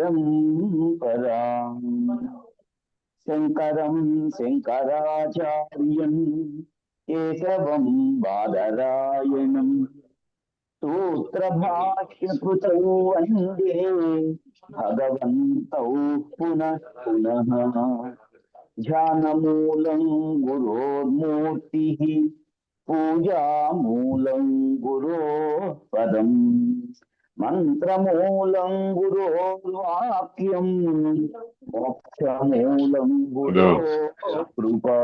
పరంపరాం శంకరం శంకరాచార్యం కేశవం బాదరాయణం సూత్రభాష్యకృతౌ వందే భగవంతౌ పునః పునః ధ్యానమూలం గురోర్మూర్తిః పూజామూలం గురోః పదం మంత్రమూలం గురోర్వాక్యం మోక్షమూలం గురోః కృపా.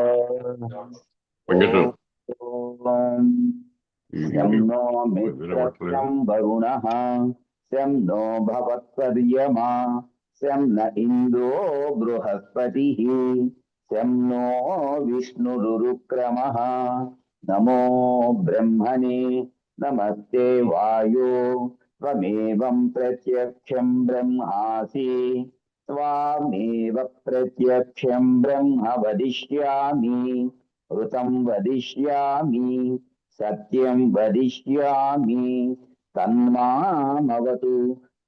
శం నో మిత్రం వరుణః శం నో భవత్పర్యమా శం న ఇంద్రో బృహస్పతిః శం నో విష్ణురుక్రమః నమో బ్రహ్మణే నమస్తే వాయో త్వమేవం ప్రత్యక్షం బ్రహ్మాసి త్వామేవ ప్రత్యక్షం బ్రహ్మ వదిష్యామి ఋతం వదిష్యామి సత్యం వదిష్యామి తన్మామవతు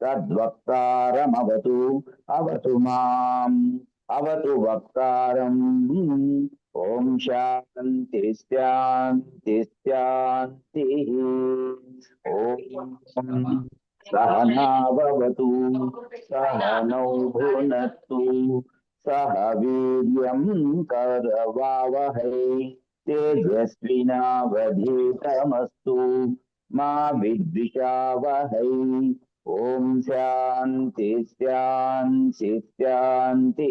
తద్వక్తారమవతు అవతు మాం అవతు వక్తారం. ఓం శాంతి శాంతి శాంతి. ఓం సహనావతు సహనౌ భునత్తు సహ వీర్యం కరవావహై తేజస్వినావధీతమస్తు మా విద్విషావహై. ఓం శాంతి శాంతి శాంతి.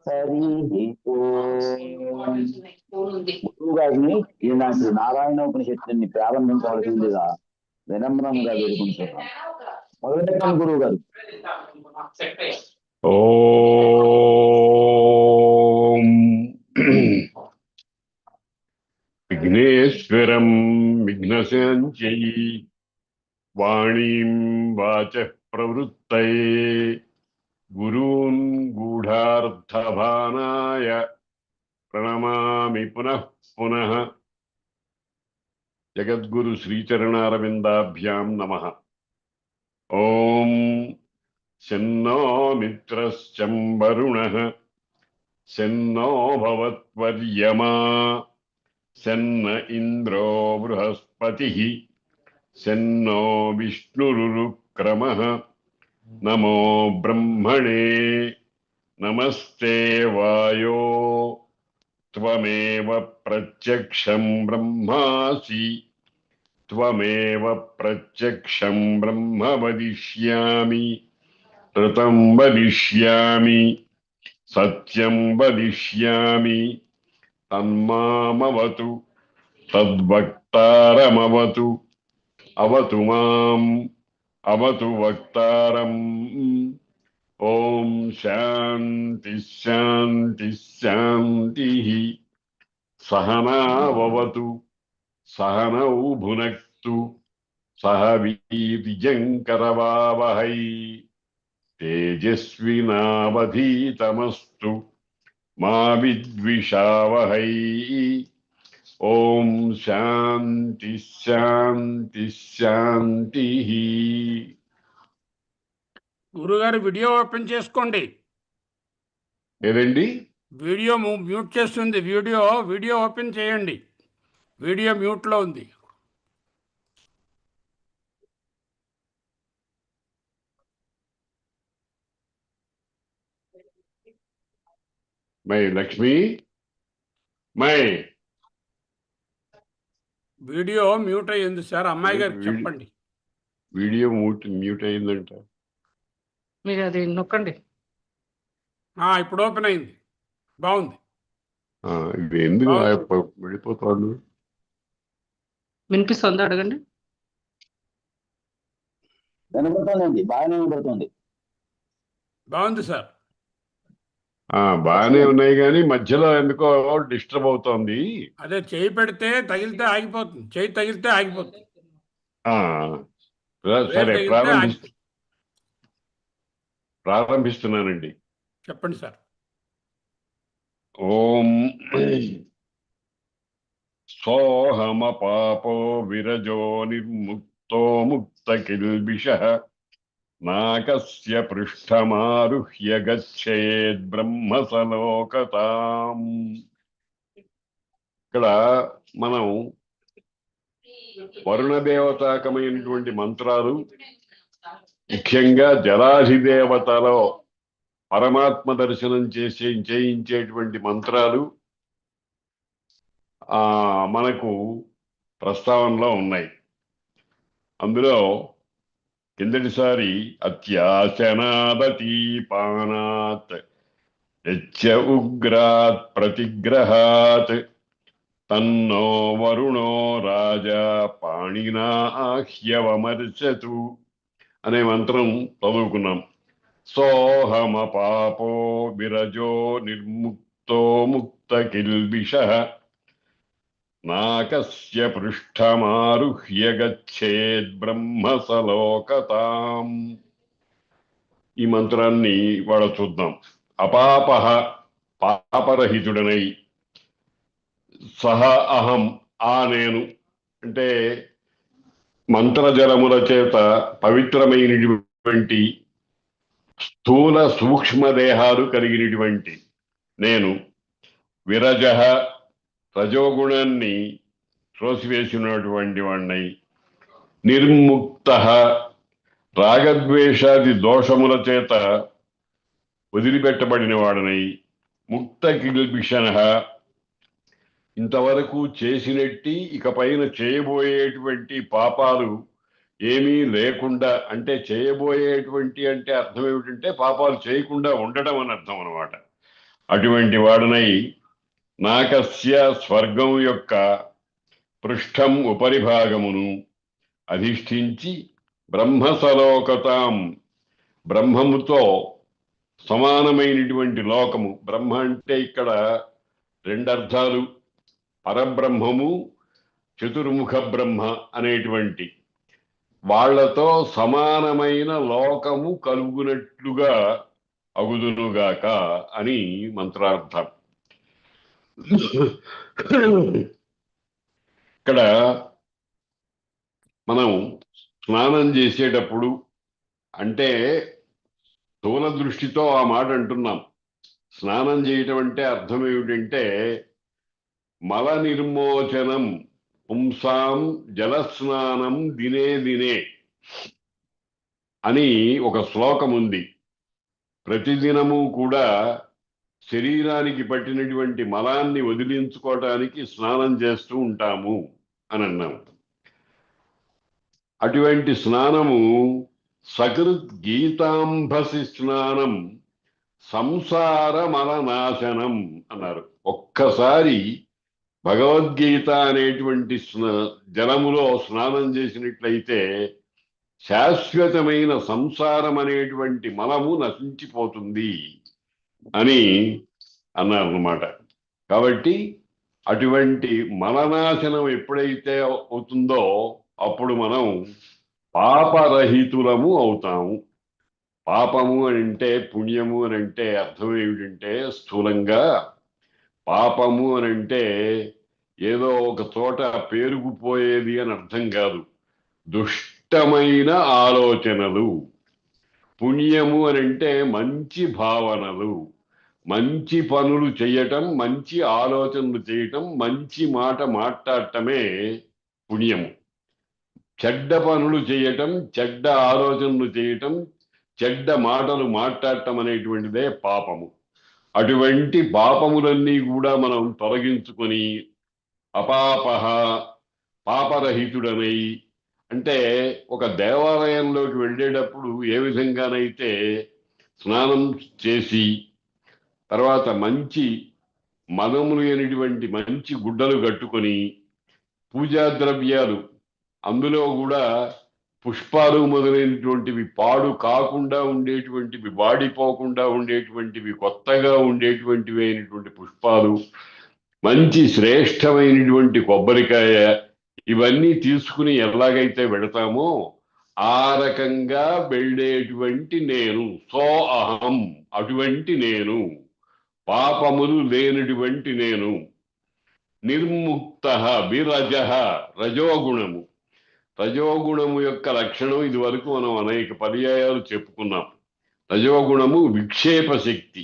హరి ఓం. గురువు గారిని ఈనాటి నారాయణ ఉపనిషత్తుని ప్రారంభించవలసిందిగా వినమ్రంగా వేడుకుంటున్నాం. మొదలెట్టండి గురువు గారు. ఓం విఘ్నేశ్వరం విఘ్నశాంత్యై వాణీం వాచః ప్రవృత్తయే గురూన్ గూఢార్థభానాయ ప్రణమామి పునః పునః. జగద్గురు శ్రీచరణారవిందాభ్యాం నమః. ఓం శన్నో మిత్రశ్చం వరుణః శన్నో భవత్వర్యమా శన్న ఇంద్రో బృహస్పతిః శన్నో విష్ణురుక్రమః. నమో బ్రహ్మణే నమస్తే వాయో త్వమేవ ప్రత్యక్షం బ్రహ్మాసి త్వమేవ ప్రత్యక్షం బ్రహ్మ వదిష్యామి ఋతం వదిష్యామి సత్యం వదిష్యామి తన్మామవతు తద్వక్తారమవతు అవతు మాం అవతు వక్తారం. ఓం శాంతి శాంతి శాంతి. సహనావతు సహనౌ భునక్తు సహ వీర్యం కరవావహై తేజస్వినావధీతమస్తు మా విద్విషావహై. ఓం శాంతి శాంతి శాంతి. గురుగారు వీడియో ఓపెన్ చేసుకోండి. ఏదండి? వీడియో మ్యూట్ చేస్తుంది. వీడియో ఓపెన్ చేయండి. వీడియో మ్యూట్లో ఉంది. My Lakshmi my video mute అయ్యింది సార్. అమ్మాయి గారికి చెప్పండి. వీడియో మ్యూట్ అయిందంట. మీరు అది నొక్కండి. ఇప్పుడు ఓపెన్ అయింది. బాగుంది. ఇది ఎందుకు వెళ్ళిపోతాను? వినిపిస్తుందా? అడగండి. వినపడుతుందండి, బాగానే వినపడుతుంది. బాగుంది సార్. బాగానే ఉన్నాయి కానీ మధ్యలో ఎందుకో డిస్టర్బ్ అవుతోంది. అదే చేయి పెడితే తగిలితే ఆగిపోతుంది. చేయి తగిలితే ఆగిపోతుంది. సరే ప్రారంభిస్తున్నానండి. చెప్పండి సార్. ఓం సోహమపాపో విరజో నిర్ముక్తో ముక్త కిల్బిషః నాకస్య పృష్ఠమారుహ్య గచ్చేద్ బ్రహ్మసలోకతాం. ఇక్కడ మనం వరుణదేవతాకమైనటువంటి మంత్రాలు, ముఖ్యంగా జలాధిదేవతలో పరమాత్మ దర్శనం చేయించేటువంటి మంత్రాలు మనకు ప్రస్తావనలో ఉన్నాయి. అందులో కిందటిసారి అత్యాశనాదతీపానాత్ యచ్చ ఉగ్రాత్ ప్రతిగ్రహాత్ తన్నో వరుణో రాజా పాణినా హ్యవమర్చతు అనే మంత్రం చదువుకున్నాం. సోహమపాపో విరజో నిర్ముక్తో ముక్త కిల్బిషః నాకస్య పృష్ఠమారుహ్య గచ్చేద్ బ్రహ్మసలోకతాం. ఈ మంత్రాన్ని వాళ్ళ చూద్దాం. అపాపః పాపరహితుడనై, సహ అహం నేను అంటే మంత్రజలముల చేత పవిత్రమైనటువంటి స్థూల సూక్ష్మ దేహాలు కలిగినటువంటి నేను, విరజ రజోగుణాన్ని త్రోసివేసినటువంటి వాణ్ణై, నిర్ముక్త రాగద్వేషాది దోషముల చేత వదిలిపెట్టబడిన వాడనై, ముక్త కిల్బిషణ ఇంతవరకు చేసినట్టి ఇక పైన చేయబోయేటువంటి పాపాలు ఏమీ లేకుండా, అంటే చేయబోయేటువంటి అంటే అర్థం ఏమిటంటే పాపాలు చేయకుండా ఉండడం అని అర్థం అన్నమాట. అటువంటి వాడనై నాకస్య స్వర్గం యొక్క పృష్ఠం ఉపరిభాగమును అధిష్ఠించి బ్రహ్మసలోకతాం బ్రహ్మముతో సమానమైనటువంటి లోకము. బ్రహ్మ అంటే ఇక్కడ రెండర్థాలు, పరబ్రహ్మము, చతుర్ముఖ బ్రహ్మ అనేటువంటి వాళ్లతో సమానమైన లోకము కలుగునట్లుగా అగుదునుగాక అని మంత్రార్థం. ఇక్కడ మనం స్నానం చేసేటప్పుడు అంటే స్థూల దృష్టితో ఆ మాట అంటున్నాం. స్నానం చేయటం అంటే అర్థం ఏమిటంటే మల నిర్మోచనం, పుంసాం జలస్నానం దినే దినే అని ఒక శ్లోకం ఉంది. ప్రతిదినము కూడా శరీరానికి పట్టినటువంటి మలాన్ని వదిలించుకోవటానికి స్నానం చేస్తూ ఉంటాము అని అన్నాము. అటువంటి స్నానము సకృత్ గీతాంభసి స్నానం సంసార మలనాశనం అన్నారు. ఒక్కసారి భగవద్గీత అనేటువంటి జలములో స్నానం చేసినట్లయితే శాశ్వతమైన సంసారం అనేటువంటి మలము నశించిపోతుంది అని అన్నారన్నమాట. కాబట్టి అటువంటి మలనాశనం ఎప్పుడైతే అవుతుందో అప్పుడు మనం పాపరహితులము అవుతాము. పాపము అని అంటే పుణ్యము అని అంటే అర్థం ఏమిటంటే స్థూలంగా పాపము అని అంటే ఏదో ఒక చోట పేరుకుపోయేది అని అర్థం కాదు, దుష్టమైన ఆలోచనలు. పుణ్యము అని అంటే మంచి భావనలు, మంచి పనులు చేయటం, మంచి ఆలోచనలు చేయటం, మంచి మాట మాట్లాడటమే పుణ్యము. చెడ్డ పనులు చేయటం, చెడ్డ ఆలోచనలు చేయటం, చెడ్డ మాటలు మాట్లాడటం అనేటువంటిదే పాపము. అటువంటి పాపములన్నీ కూడా మనం తొలగించుకొని అపాపహ పాపరహితుడనై, అంటే ఒక దేవాలయంలోకి వెళ్ళేటప్పుడు ఏ విధంగానైతే స్నానం చేసి తర్వాత మంచి మదములు అనేటువంటి మంచి గుడ్డలు కట్టుకొని పూజా ద్రవ్యాలు, అందులో కూడా పుష్పాలు మొదలైనటువంటివి పాడు కాకుండా ఉండేటువంటివి, వాడిపోకుండా ఉండేటువంటివి, కొత్తగా ఉండేటువంటివి అయినటువంటి పుష్పాలు, మంచి శ్రేష్టమైనటువంటి కొబ్బరికాయ, ఇవన్నీ తీసుకుని ఎలాగైతే వెళతామో ఆ రకంగా వెళ్ళేటువంటి నేను, సో అహం అటువంటి నేను, పాపములు లేనటువంటి నేను, నిర్ముక్త విరజ రజోగుణము, రజోగుణము యొక్క లక్షణం ఇది వరకు మనం అనేక పర్యాయాలు చెప్పుకున్నాం. రజోగుణము విక్షేప శక్తి.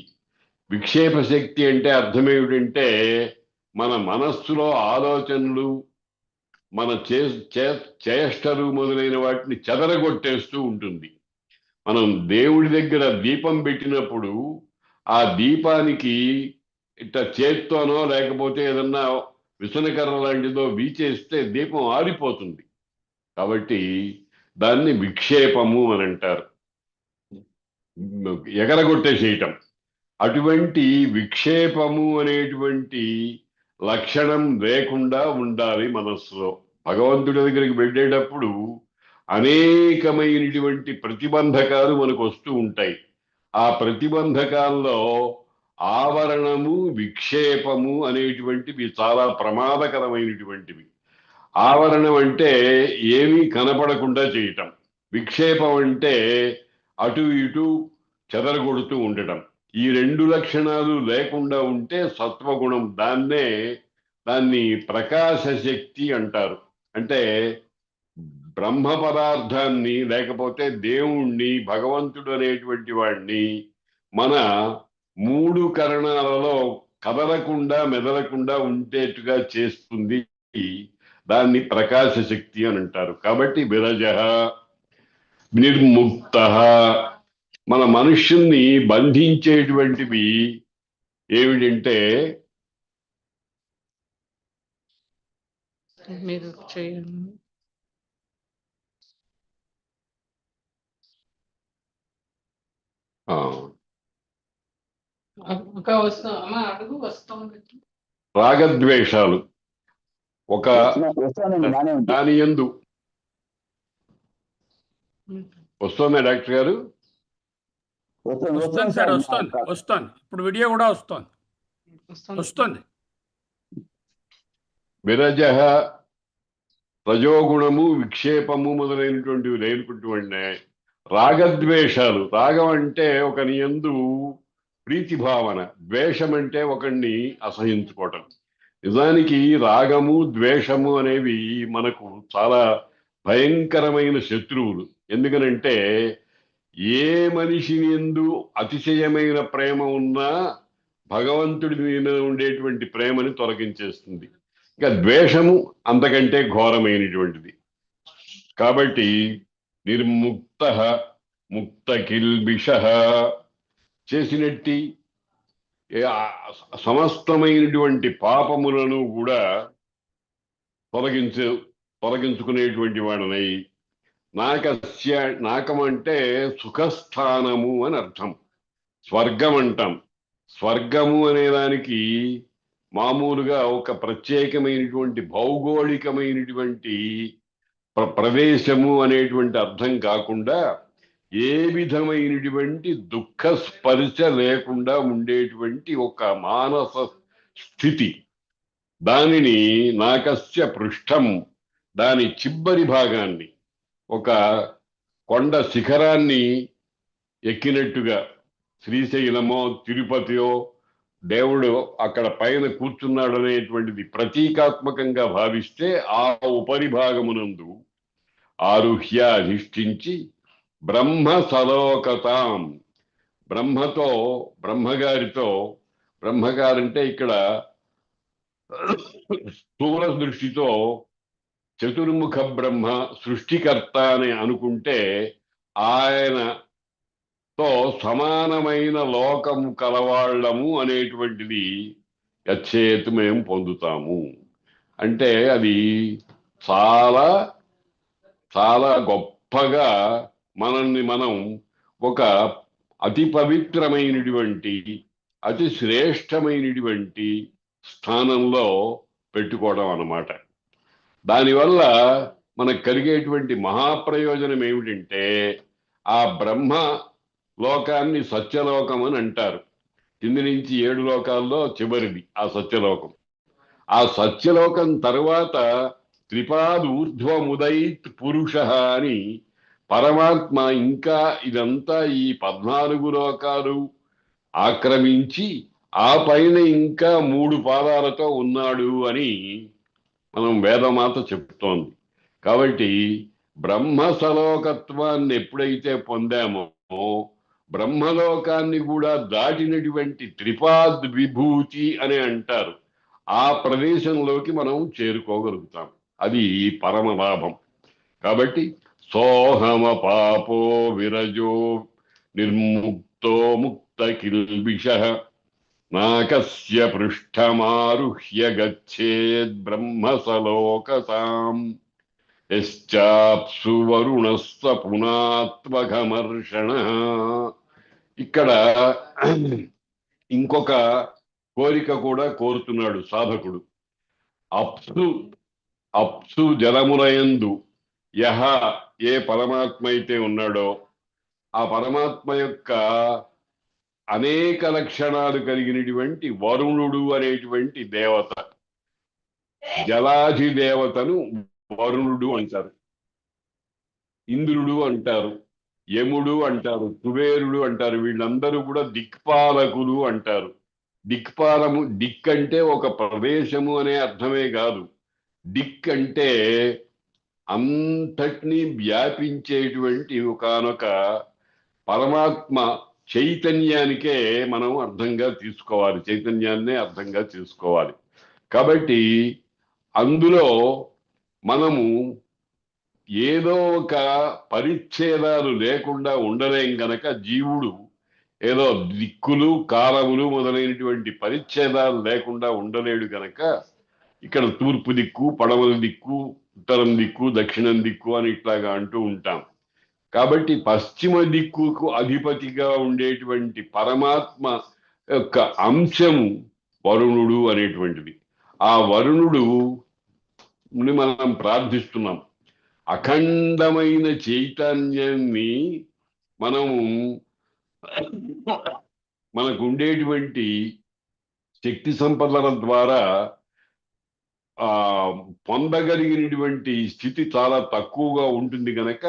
విక్షేప శక్తి అంటే అర్థం ఏమిటంటే మన మనస్సులో ఆలోచనలు, మన చేష్టలు మొదలైన వాటిని చెదరగొట్టేస్తూ ఉంటుంది. మనం దేవుడి దగ్గర దీపం పెట్టినప్పుడు ఆ దీపానికి ఇట్లా చేత్తోనో లేకపోతే ఏదన్నా విసనకర్ర లాంటిదో వీచేస్తే దీపం ఆరిపోతుంది. కాబట్టి దాన్ని విక్షేపము అని అంటారు, ఎగరగొట్టేసేయటం. అటువంటి విక్షేపము అనేటువంటి లక్షణం లేకుండా ఉండాలి మనస్సులో. భగవంతుడి దగ్గరికి వెళ్ళేటప్పుడు అనేకమైనటువంటి ప్రతిబంధకాలు మనకు వస్తూ ఉంటాయి. ఆ ప్రతిబంధకాల్లో ఆవరణము, విక్షేపము అనేటువంటివి చాలా ప్రమాదకరమైనటువంటివి. ఆవరణం అంటే ఏమీ కనపడకుండా చేయటం, విక్షేపం అంటే అటు ఇటు చెదరగొడుతూ ఉండటం. ఈ రెండు లక్షణాలు లేకుండా ఉంటే సత్వగుణం. దాన్ని ప్రకాశ శక్తి అంటారు. అంటే బ్రహ్మ పదార్థాన్ని లేకపోతే దేవుణ్ణి, భగవంతుడు అనేటువంటి వాడిని మన మూడు కరణాలలో కదలకుండా మెదలకుండా ఉండేట్టుగా చేస్తుంది. దాన్ని ప్రకాశ శక్తి అని అంటారు. కాబట్టి విరజ, నిర్ముక్త. మన మనుష్యుల్ని బంధించేటువంటివి ఏమిటంటే మీరు చేయండి. అడుగు వస్తుంది. రాగద్వేషాలు. ఒక వస్తానండి, బాగానే ఉంది. దాని యందు వస్తుందా డాక్టర్ గారు? వస్తుంది సార్, వస్తుంది. ఇప్పుడు వీడియో కూడా వస్తుంది. విరజ, రజోగుణము, విక్షేపము మొదలైనటువంటివి లేనుకుంటూ రాగద్వేషాలు. రాగం అంటే ఒకని యందు ప్రీతి భావన, ద్వేషం అంటే ఒకడిని అసహించుకోవటం. నిజానికి రాగము, ద్వేషము అనేవి మనకు చాలా భయంకరమైన శత్రువులు. ఎందుకనంటే ఏ మనిషి యందు అతిశయమైన ప్రేమ ఉన్నా భగవంతుడి మీద ఉండేటువంటి ప్రేమని తొలగించేస్తుంది. ఇంకా ద్వేషము అంతకంటే ఘోరమైనటువంటిది. కాబట్టి నిర్ముక్త, ముక్త కిల్బిష, చేసినట్టి సమస్తమైనటువంటి పాపములను కూడా తొలగించుకునేటువంటి వాడనై, నాకం అంటే సుఖస్థానము అని అర్థం. స్వర్గం అంటాం. స్వర్గము అనేదానికి మామూలుగా ఒక ప్రత్యేకమైనటువంటి భౌగోళికమైనటువంటి ప్రదేశము అనేటువంటి అర్థం కాకుండా ఏ విధమైనటువంటి దుఃఖ స్పర్శ లేకుండా ఉండేటువంటి ఒక మానస స్థితి. దానిని నాకస్య పృష్ఠం, దాని చిబ్బరి భాగాన్ని, ఒక కొండ శిఖరాన్ని ఎక్కినట్టుగా, శ్రీశైలమో తిరుపతియో దేవుడు అక్కడ పైన కూర్చున్నాడు అనేటువంటిది ప్రతీకాత్మకంగా భావిస్తే ఆ ఉపరిభాగమునందు ఆరుహ్య అధిష్ఠించి బ్రహ్మ సలోకతాం, బ్రహ్మగారితో, బ్రహ్మగారంటే ఇక్కడ స్థూల దృష్టితో చతుర్ముఖ బ్రహ్మ సృష్టికర్త అని అనుకుంటే ఆయనతో సమానమైన లోకము కలవాళ్ళము అనేటువంటిది యచ్చేతు మేము పొందుతాము. అంటే అది చాలా చాలా గొప్పగా మనల్ని మనం ఒక అతి పవిత్రమైనటువంటి, అతి శ్రేష్టమైనటువంటి స్థానంలో పెట్టుకోవడం అన్నమాట. దానివల్ల మనకు కలిగేటువంటి మహాప్రయోజనం ఏమిటంటే ఆ బ్రహ్మ లోకాన్ని సత్యలోకం అని అంటారు. కింది నుంచి 7 లోకాల్లో చివరిది ఆ సత్యలోకం. ఆ సత్యలోకం తర్వాత త్రిపాదూర్ధ్వముదైత్ పురుష అని పరమాత్మ ఇంకా ఇదంతా ఈ 14 లోకాలు ఆక్రమించి ఆ పైన ఇంకా 3 పాదాలతో ఉన్నాడు అని మనం వేదమాత చెప్తోంది. కాబట్టి బ్రహ్మసలోకత్వాన్ని ఎప్పుడైతే పొందామో బ్రహ్మలోకాన్ని కూడా దాటినటువంటి త్రిపాద్ విభూతి అని అంటారు. ఆ ప్రదేశంలోకి మనం చేరుకోగలుగుతాం. అది పరమ లాభం. కాబట్టి సోహమ పాపో విరజో నిర్ముక్తో ముక్త కిల్బిష నాకస్య పృష్ఠమారుహ్య గచ్చేద్ బ్రహ్మసలోకతాం యశ్చాప్సు వరుణస్స పునాత్మఘమర్షణ. ఇక్కడ ఇంకొక కోరిక కూడా కోరుతున్నాడు సాధకుడు. అప్సు జలములయందు యహ ఏ పరమాత్మ అయితే ఉన్నాడో ఆ పరమాత్మ యొక్క అనేక లక్షణాలు కలిగినటువంటి వరుణుడు అనేటువంటి దేవత, జలాధిదేవతను వరుణుడు అంటారు, ఇంద్రుడు అంటారు, యముడు అంటారు, కుబేరుడు అంటారు. వీళ్ళందరూ కూడా దిక్పాలకులు అంటారు. దిక్ అంటే ఒక ప్రదేశము అనే అర్థమే కాదు. దిక్ అంటే అంతటినీ వ్యాపించేటువంటి ఒకానొక పరమాత్మ చైతన్యానికే మనం అర్థంగా తీసుకోవాలి, చైతన్యాన్నే అర్థంగా తీసుకోవాలి. కాబట్టి అందులో మనము ఏదో ఒక పరిచ్ఛేదాలు లేకుండా ఉండలేం గనక జీవుడు ఏదో దిక్కులు కాలములు మొదలైనటువంటి పరిచ్ఛేదాలు లేకుండా ఉండలేడు గనక ఇక్కడ తూర్పు దిక్కు, పడమర దిక్కు, ఉత్తరం దిక్కు, దక్షిణం దిక్కు అని ఇట్లాగా అంటూ ఉంటాం. కాబట్టి పశ్చిమ దిక్కుకు అధిపతిగా ఉండేటువంటి పరమాత్మ యొక్క అంశము వరుణుడు అనేటువంటిది. ఆ వరుణుడు మనం ప్రార్థిస్తున్నాం. అఖండమైన చైతన్యాన్ని మనము మనకు ఉండేటువంటి శక్తి సంపదల ద్వారా పొందగలిగినటువంటి స్థితి చాలా తక్కువగా ఉంటుంది కనుక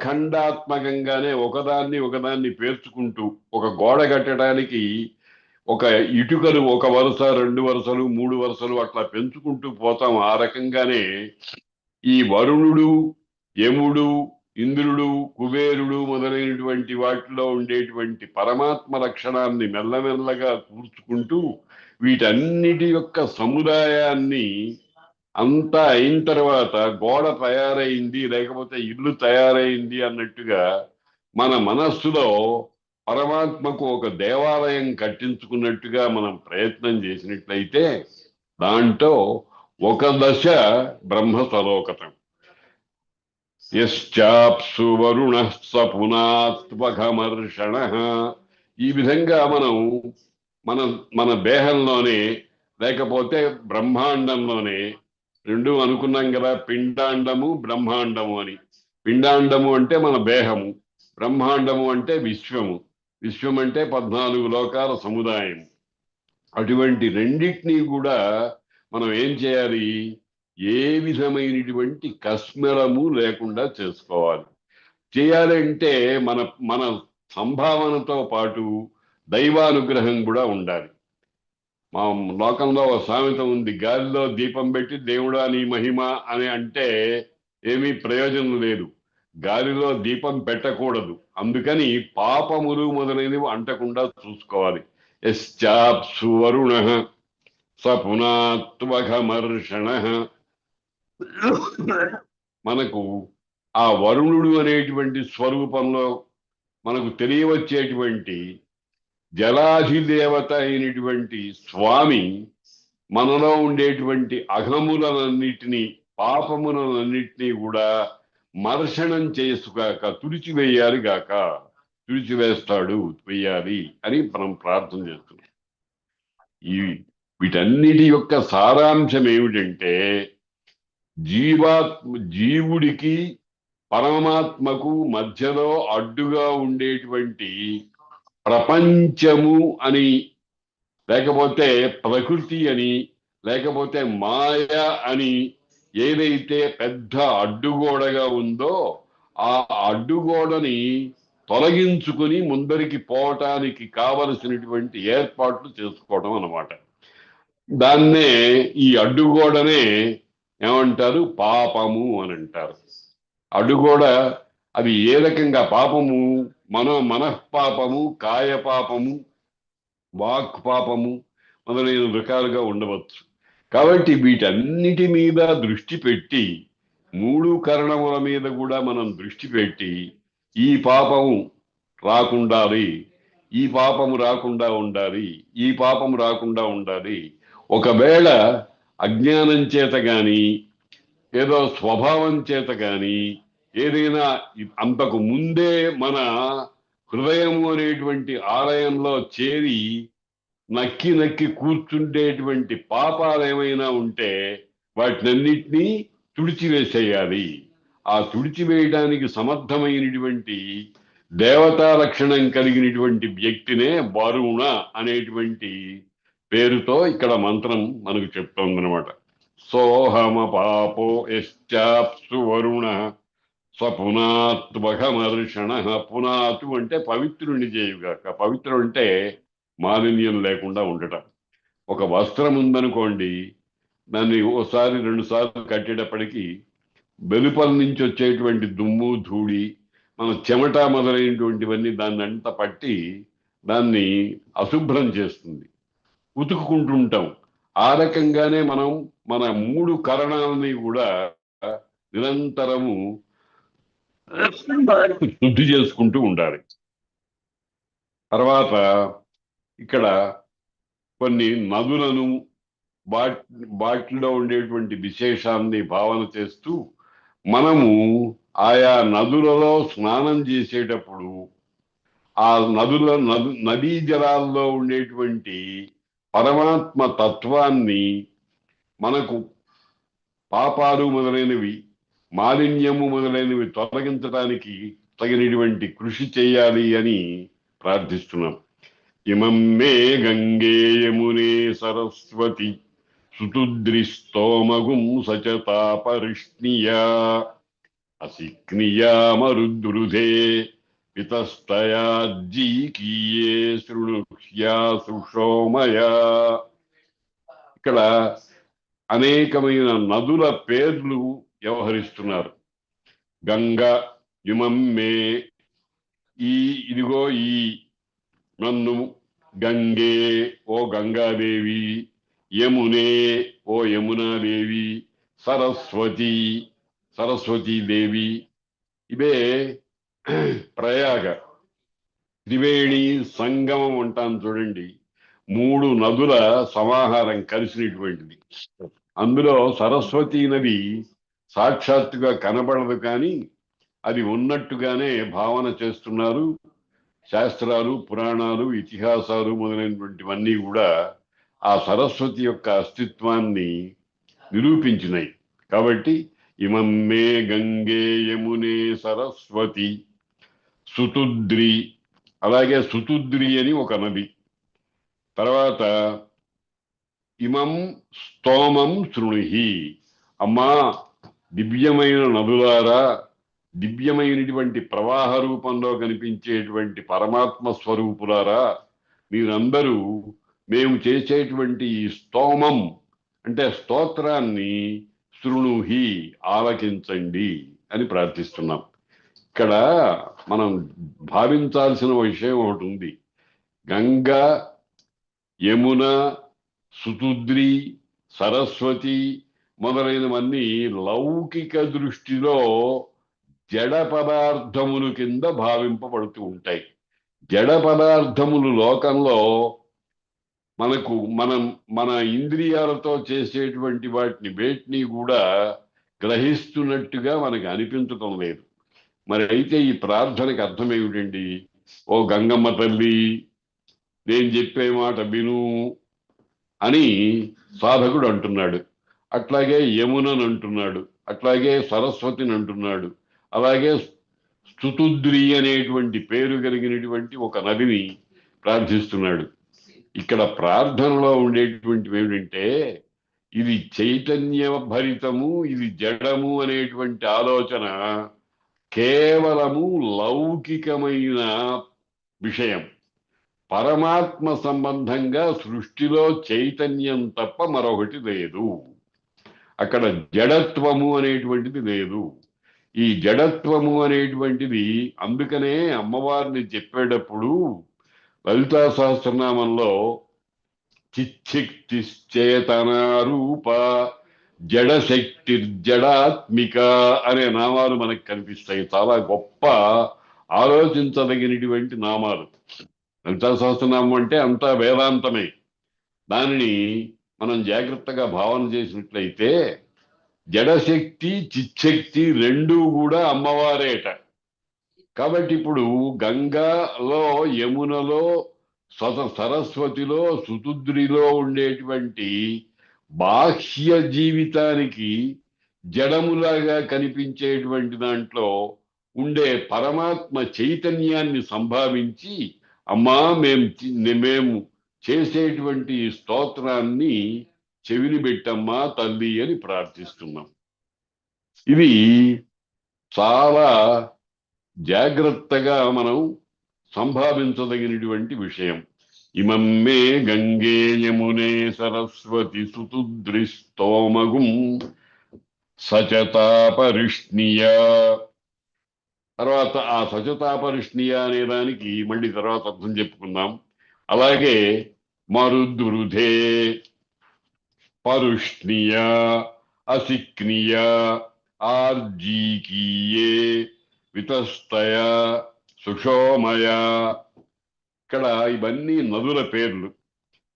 ఖండాత్మకంగానే ఒకదాన్ని పేర్చుకుంటూ ఒక గోడ కట్టడానికి ఒక ఇటుకలు ఒక వరుస, 2 వరుసలు, 3 వరుసలు అట్లా పెంచుకుంటూ పోతాం. ఆ రకంగానే ఈ వరుణుడు, యముడు, ఇంద్రుడు, కుబేరుడు మొదలైనటువంటి వాటిలో ఉండేటువంటి పరమాత్మ లక్షణాన్ని మెల్లమెల్లగా కూర్చుకుంటూ వీటన్నిటి యొక్క సముదాయాన్ని అంతా అయిన తర్వాత గోడ తయారైంది లేకపోతే ఇల్లు తయారైంది అన్నట్టుగా మన మనస్సులో పరమాత్మకు ఒక దేవాలయం కట్టించుకున్నట్టుగా మనం ప్రయత్నం చేసినట్లయితే దాంట్లో ఒక దశ బ్రహ్మస్వలోకతం. యశ్చాప్సు వరుణ సపునాత్మఘమర్షణ. ఈ విధంగా మన దేహంలోనే లేకపోతే బ్రహ్మాండంలోనే రెండు అనుకున్నాం కదా, పిండాండము బ్రహ్మాండము అని. పిండాండము అంటే మన దేహము, బ్రహ్మాండము అంటే విశ్వము, విశ్వం అంటే 14 లోకాల సముదాయం. అటువంటి రెండింటినీ కూడా మనం ఏం చేయాలి, ఏ విధమైనటువంటి కస్మరము లేకుండా చేసుకోవాలి. చేయాలంటే మన సంభావనతో పాటు దైవానుగ్రహం కూడా ఉండాలి. మా లోకంలో ఒక సామెత ఉంది, గాలిలో దీపం పెట్టి దేవుడా నీ మహిమ అని అంటే ఏమీ ప్రయోజనం లేదు. గాలిలో దీపం పెట్టకూడదు. అందుకని పాపములు మొదలైనవి అంటకుండా చూసుకోవాలి. యశ్చాప్సు వరుణ సపునాత్మఘమర్షణ. మనకు ఆ వరుణుడు అనేటువంటి స్వరూపంలో మనకు తెలియవచ్చేటువంటి జలాధిదేవత అయినటువంటి స్వామి మనలో ఉండేటువంటి అఘములనన్నిటినీ, పాపములనన్నిటినీ కూడా మర్షణం చేసుగాక, తుడిచివేయాలి గాక, తుడిచివేస్తాడు, వేయాలి అని మనం ప్రార్థన చేస్తున్నాం. వీటన్నిటి యొక్క సారాంశం ఏమిటంటే జీవుడికి పరమాత్మకు మధ్యలో అడ్డుగా ఉండేటువంటి ప్రపంచము అని, లేకపోతే ప్రకృతి అని, లేకపోతే మాయ అని ఏదైతే పెద్ద అడ్డుగోడగా ఉందో ఆ అడ్డుగోడని తొలగించుకుని ముందరికి పోవటానికి కావలసినటువంటి ఏర్పాట్లు చేసుకోవడం అన్నమాట. దాన్నే ఈ అడ్డుగోడనే ఏమంటారు? పాపము అని అంటారు. అడు కూడా అది ఏ రకంగా పాపము? మనఃపాపము, కాయ పాపము, వాక్ పాపము మొదలైన రకాలుగా ఉండవచ్చు. కాబట్టి వీటన్నిటి మీద దృష్టి పెట్టి, 3 కరణముల మీద కూడా మనం దృష్టి పెట్టి, ఈ పాపము రాకుండాలి, ఈ పాపము రాకుండా ఉండాలి, ఈ పాపము రాకుండా ఉండాలి. ఒకవేళ అజ్ఞానం చేత గాని, ఏదో స్వభావం చేత గాని, ఏదైనా అంతకు ముందే మన హృదయము అనేటువంటి ఆలయంలో చేరి నక్కి నక్కి కూర్చుండేటువంటి పాపాలు ఏమైనా ఉంటే వాటినన్నిటినీ తుడిచివేసేయాలి. ఆ తుడిచివేయడానికి సమర్థమైనటువంటి దేవతా లక్షణం కలిగినటువంటి వ్యక్తినే వరుణ అనేటువంటి పేరుతో ఇక్కడ మంత్రం మనకు చెప్తోందనమాట. సోహమ పాపో యశ్చాప్సు వరుణ స్వపునాత్వఘమర్షణ. పునాతు అంటే పవిత్రుని చేయుగాక. పవిత్రం అంటే మాలిన్యం లేకుండా ఉండటం. ఒక వస్త్రం ఉందనుకోండి, దాన్ని ఓసారి 2 సార్లు కట్టేటప్పటికీ వెలుపల నుంచి వచ్చేటువంటి దుమ్ము ధూళి, మన చెమట మొదలైనటువంటివన్నీ దాన్ని అంతా పట్టి దాన్ని అశుభ్రం చేస్తుంది, ఉతుక్కుంటుంటాం. ఆ రకంగానే మనం మన 3 కరణాలని కూడా నిరంతరము శుద్ధి చేసుకుంటూ ఉండాలి. తర్వాత ఇక్కడ కొన్ని నదులను వాటిలో ఉండేటువంటి విశేషాన్ని భావన చేస్తూ మనము ఆయా నదులలో స్నానం చేసేటప్పుడు ఆ నదీ జలాల్లో ఉండేటువంటి పరమాత్మ తత్వాన్ని, మనకు పాపాలు మొదలైనవి, మాలిన్యము మొదలైనవి తొలగించడానికి తగినటువంటి కృషి చేయాలి అని ప్రార్థిస్తున్నాం. ఇమం మే గంగే యమునే సరస్వతి సుతుద్రిస్తోమగుం సచతాపరిష్ణియా అసిక్నియా మరుద్రుధే పితస్తయాజ్జీకీయే శృణుష్యా సుషోమయా. ఇక్కడ అనేకమైన నదుల పేర్లు వ్యవహరిస్తున్నారు. గంగా, ఇమం మే, ఇదిగో ఈ నన్ను, గంగే ఓ గంగాదేవి, యమునే ఓ యమునాదేవి, సరస్వతి సరస్వతీదేవి. ఇవే ప్రయాగ త్రివేణి సంగమం అంటాను చూడండి. 3 నదుల సమాహారం కలిసినటువంటిది. అందులో సరస్వతీ నది సాక్షాత్తుగా కనబడదు, కానీ అది ఉన్నట్టుగానే భావన చేస్తున్నారు. శాస్త్రాలు, పురాణాలు, ఇతిహాసాలు మొదలైనటువంటివన్నీ కూడా ఆ సరస్వతి యొక్క అస్తిత్వాన్ని నిరూపించినాయి. కాబట్టి ఇమం మే గంగే యమునే సరస్వతి సుతుద్రి, అలాగే సుతుద్రి అని ఒక నది. తర్వాత ఇమం స్తోమం శృణుహి, అమ్మా దివ్యమైన నదులారా, దివ్యమైనటువంటి ప్రవాహ రూపంలో కనిపించేటువంటి పరమాత్మ స్వరూపులారా, మీరందరూ మేము చేసేటువంటి ఈ స్తోమం అంటే స్తోత్రాన్ని శృణుహి ఆలకించండి అని ప్రార్థిస్తున్నాం. ఇక్కడ మనం భావించాల్సిన విషయం ఒకటి ఉంది. గంగా, యమున, సుతుద్రి, సరస్వతి మొదలైనవన్నీ లౌకిక దృష్టిలో జడ పదార్థములు కింద భావింపబడుతూ ఉంటాయి. జడ పదార్థములు లోకంలో మన ఇంద్రియాలతో చేసేటువంటి వేటిని కూడా గ్రహిస్తున్నట్టుగా మనకు అనిపించటం లేదు. మరి అయితే ఈ ప్రార్థనకి అర్థం ఏమిటండి? ఓ గంగమ్మ తల్లి, నేను చెప్పే మాట విను అని సాధకుడు అంటున్నాడు. అట్లాగే యమునని అంటున్నాడు, అట్లాగే సరస్వతిని అంటున్నాడు, అలాగే స్తుతుద్రి అనేటువంటి పేరు కలిగినటువంటి ఒక నదిని ప్రార్థిస్తున్నాడు. ఇక్కడ ప్రార్థనలో ఉండేటువంటివి ఏమిటంటే, ఇది చైతన్య భరితము, ఇది జడము అనేటువంటి ఆలోచన కేవలము లౌకికమైన విషయం. పరమాత్మ సంబంధంగా సృష్టిలో చైతన్యం తప్ప మరొకటి లేదు. అక్కడ జడత్వము అనేటువంటిది లేదు. ఈ జడత్వము అనేటువంటిది అందుకనే అమ్మవారిని చెప్పేటప్పుడు లలితా సహస్రనామంలో చిచ్చిక్తిశ్చేతనారూప జడశక్తిర్జడాత్మిక అనే నామాలు మనకు కనిపిస్తాయి. చాలా గొప్ప ఆలోచించదగినటువంటి నామాలు. లలితా సహస్రనామం అంటే అంతా వేదాంతమే. దానిని మనం జాగ్రత్తగా భావన చేసినట్లయితే జడశక్తి చిచ్చక్తి రెండూ కూడా అమ్మవారేట. కాబట్టి ఇప్పుడు గంగాలో, యమునలో, సరస్వతిలో, సుతుద్రిలో ఉండేటువంటి బాహ్య జీవితానికి జడములాగా కనిపించేటువంటి దాంట్లో ఉండే పరమాత్మ చైతన్యాన్ని సంభావించి అమ్మా మేము చేసేటువంటి స్తోత్రాన్ని చెవిని పెట్టమ్మా తల్లి అని ప్రార్థిస్తున్నాం. ఇది చాలా జాగ్రత్తగా మనం సంభావించదగినటువంటి విషయం. ఇమం మే గంగే యమునే సరస్వతి సుతుద్రిస్తోమగుం సచతాపరిష్ణియ. తర్వాత ఆ సచతాపరిష్ణియ అనే దానికి మళ్ళీ తర్వాత అర్థం చెప్పుకుందాం. అలాగే మరుద్వృధే పరుష్ణియ అసిక్నియ ఆర్జీకీయే వితస్తయ సుషోమయ. ఇక్కడ ఇవన్నీ నదుల పేర్లు.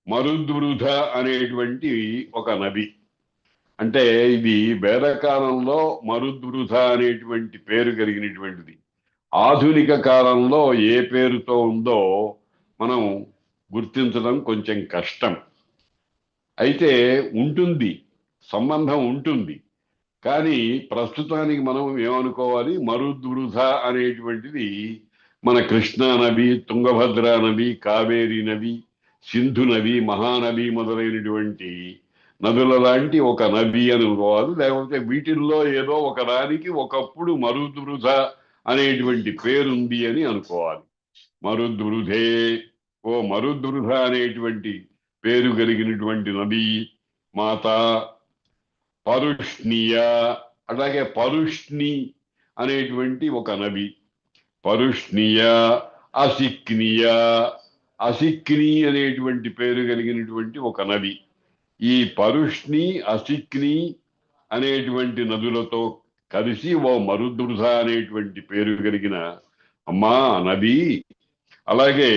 మరుద్వృధ అనేటువంటి ఒక నది. అంటే ఇది వేదకాలంలో మరుద్వృధ అనేటువంటి పేరు కలిగినటువంటిది. ఆధునిక కాలంలో ఏ పేరుతో ఉందో మనం గుర్తించడం కొంచెం కష్టం. అయితే ఉంటుంది, సంబంధం ఉంటుంది. కానీ ప్రస్తుతానికి మనం ఏమనుకోవాలి, మరుద్వృధ అనేటువంటిది మన కృష్ణా నది, తుంగభద్రా నది, కావేరీ నది, సింధు నది, మహానది మొదలైనటువంటి నదుల లాంటి ఒక నది అనుకోవాలి. లేకపోతే వీటిల్లో ఏదో ఒక దానికి ఒకప్పుడు మరుద్వృధ అనేటువంటి పేరుంది అని అనుకోవాలి. మరుద్వృధే, ఓ మరుద్వృధ అనేటువంటి పేరు కలిగినటువంటి నది మాత. పరుష్ణియ, అలాగే పరుష్ణి అనేటువంటి ఒక నది. పరుష్ణియ అసిక్నియ, అసిక్ని అనేటువంటి పేరు కలిగినటువంటి ఒక నది. ఈ పరుష్ణి అసిక్ని అనేటువంటి నదులతో కలిసి ఓ మరుద్వృధ అనేటువంటి పేరు కలిగిన అమ్మా నది. అలాగే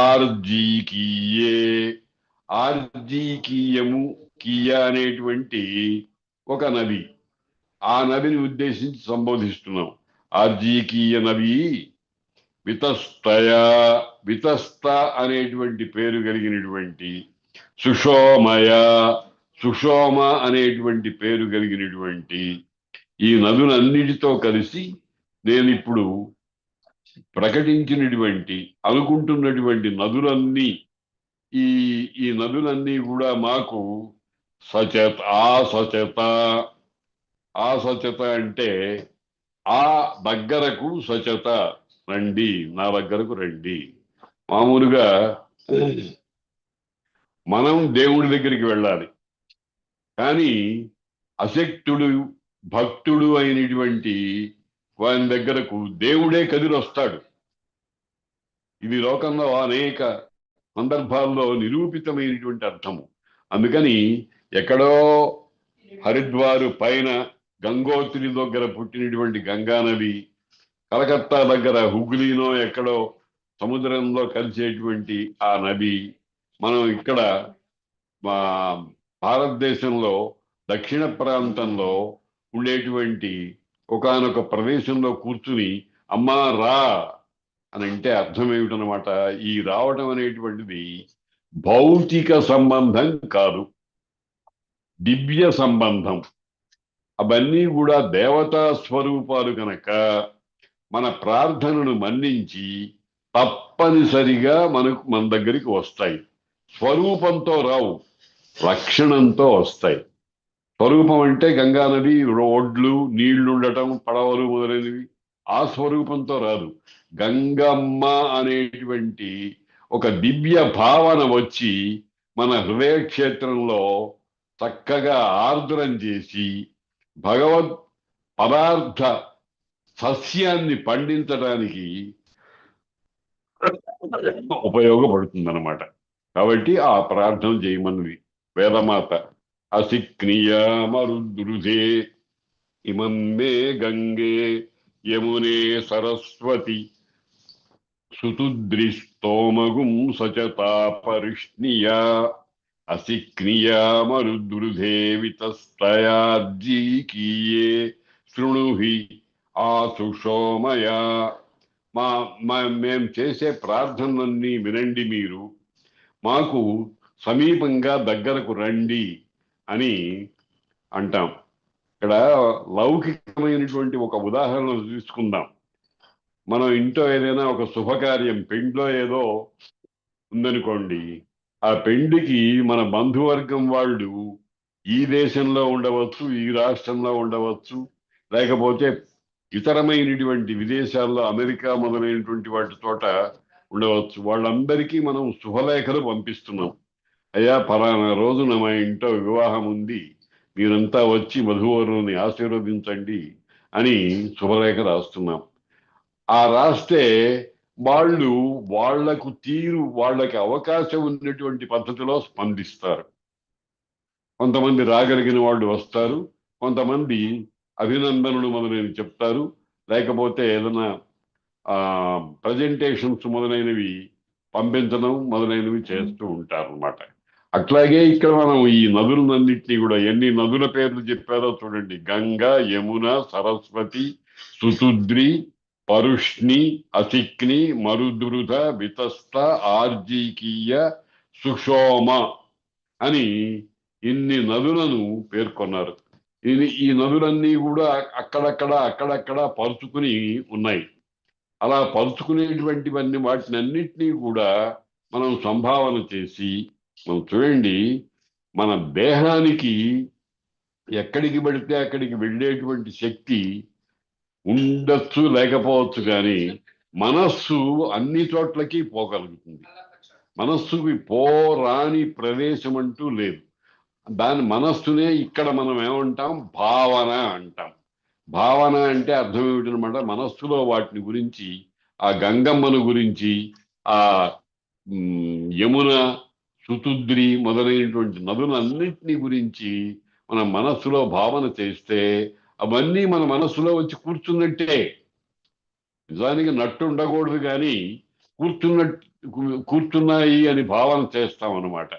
ఆర్జీకీయే, ఆర్జీకీయము, కీయ అనేటువంటి ఒక నది. ఆ నదిని ఉద్దేశించి సంబోధిస్తున్నాం. ఆర్జీకీయ నది. వితస్తయ, వితస్త అనేటువంటి పేరు కలిగినటువంటి సుషోమయ, సుషోమ అనేటువంటి పేరు కలిగినటువంటి ఈ నదులన్నిటితో కలిసి నేను ఇప్పుడు ప్రకటించినటువంటి అనుకుంటున్నటువంటి నదులన్నీ, ఈ నదులన్నీ కూడా మాకు సచత, ఆ సచత అంటే ఆ దగ్గరకు సచత, రండి, నా దగ్గరకు రండి. మామూలుగా మనం దేవుడి దగ్గరికి వెళ్ళాలి, కానీ అశక్తుడు భక్తుడు అయినటువంటి వాని దగ్గరకు దేవుడే కదిలొస్తాడు. ఇది లోకంలో అనేక సందర్భాల్లో నిరూపితమైనటువంటి అర్థము. అందుకని ఎక్కడో హరిద్వారు పైన గంగోత్రి దగ్గర పుట్టినటువంటి గంగానది, కలకత్తా దగ్గర హుగ్లీనో ఎక్కడో సముద్రంలో కలిసేటువంటి ఆ నది, మనం ఇక్కడ మా భారతదేశంలో దక్షిణ ప్రాంతంలో ఉండేటువంటి ఒకానొక ప్రదేశంలో కూర్చుని అమ్మా రా అని అంటే అర్థం ఏమిటనమాట, ఈ రావటం అనేటువంటిది భౌతిక సంబంధం కాదు, దివ్య సంబంధం. అవన్నీ కూడా దేవతా స్వరూపాలు కనుక మన ప్రార్థనను మన్నించి తప్పనిసరిగా మన దగ్గరికి వస్తాయి. స్వరూపంతో రావు, లక్షణంతో వస్తాయి. స్వరూపం అంటే గంగానది, ఒడ్లు, నీళ్లు ఉండటం, పడవలు మొదలైనవి. ఆ స్వరూపంతో రాదు. గంగమ్మ అనేటువంటి ఒక దివ్య భావన వచ్చి మన హృదయ క్షేత్రంలో చక్కగా ఆర్ద్రం చేసి భగవద్ పదార్థ సస్యాన్ని పండించడానికి ఉపయోగపడుతుందన్నమాట. కాబట్టి ఆ ప్రార్థన చేయమన్నది వేదమాత. అసిక్నియామరుద్రుధే ఇమం మే గంగే యమునే సరస్వతి సుతుద్రిస్తోమగుం సచతాపరిష్ణియా అసిక్నియామరుద్రుధే వితస్తయార్జీకీయే శృణుహి ఆసుషోమయా. మేము చేసే ప్రార్థనలన్నీ వినండి, మీరు మాకు సమీపంగా దగ్గరకు రండి అని అంటాం. ఇక్కడ లౌకికమైనటువంటి ఒక ఉదాహరణ తీసుకుందాం. మనం ఇంట్లో ఏదైనా ఒక శుభకార్యం, పెండ్లో ఏదో ఉందనుకోండి, ఆ పెండికి మన బంధువర్గం వాళ్ళు ఈ దేశంలో ఉండవచ్చు, ఈ రాష్ట్రంలో ఉండవచ్చు, లేకపోతే ఇతరమైనటువంటి విదేశాల్లో అమెరికా మొదలైనటువంటి వాటి చోట ఉండవచ్చు. వాళ్ళందరికీ మనం శుభలేఖలు పంపిస్తున్నాం. అయ్యా, ఫలానా రోజున మా ఇంట్లో వివాహం ఉంది, మీరంతా వచ్చి వధూవరుని ఆశీర్వదించండి అని శుభలేఖ రాస్తున్నాం. ఆ రాస్తే వాళ్ళు వాళ్ళకి అవకాశం ఉన్నటువంటి పద్ధతిలో స్పందిస్తారు. కొంతమంది రాగలిగిన వాళ్ళు వస్తారు, కొంతమంది అభినందనలు మొదలైనవి చెప్తారు, లేకపోతే ఏదైనా ప్రజెంటేషన్స్ మొదలైనవి పంపించడం మొదలైనవి చేస్తూ ఉంటారు అన్నమాట. అట్లాగే ఇక్కడ మనం ఈ నదులన్నింటినీ కూడా, ఎన్ని నదుల పేర్లు చెప్పారో చూడండి. గంగా, యమున, సరస్వతి, సుతుద్రి, పరుష్ణి, అసిక్ని, మరుద్రుధ, వితస్త, ఆర్జీకీయ, సుషోమ అని ఇన్ని నదులను పేర్కొన్నారు. ఈ నదులన్నీ కూడా అక్కడక్కడ పరుచుకుని ఉన్నాయి. అలా పరుచుకునేటువంటివన్నీ వాటిని అన్నిటినీ కూడా మనం సంభావన చేసి, మనం చూడండి, మన దేహానికి ఎక్కడికి పడితే అక్కడికి వెళ్ళేటువంటి శక్తి ఉండొచ్చు, లేకపోవచ్చు, కానీ మనస్సు అన్ని చోట్లకి పోగలుగుతుంది. మనస్సుకి పోరాని ప్రదేశం అంటూ లేదు. దాని మనస్సునే ఇక్కడ మనం ఏమంటాం, భావన అంటాం. భావన అంటే అర్థం ఏమిటనమాట, మనస్సులో వాటిని గురించి, ఆ గంగమ్మను గురించి, ఆ యమున, సుతుద్రి మొదలైనటువంటి నదులన్నింటినీ గురించి మన మనస్సులో భావన చేస్తే అవన్నీ మన మనస్సులో వచ్చి కూర్చున్నట్టే. నిజానికి నట్టు ఉండకూడదు, కానీ కూర్చున్నాయి అని భావన చేస్తాం అన్నమాట.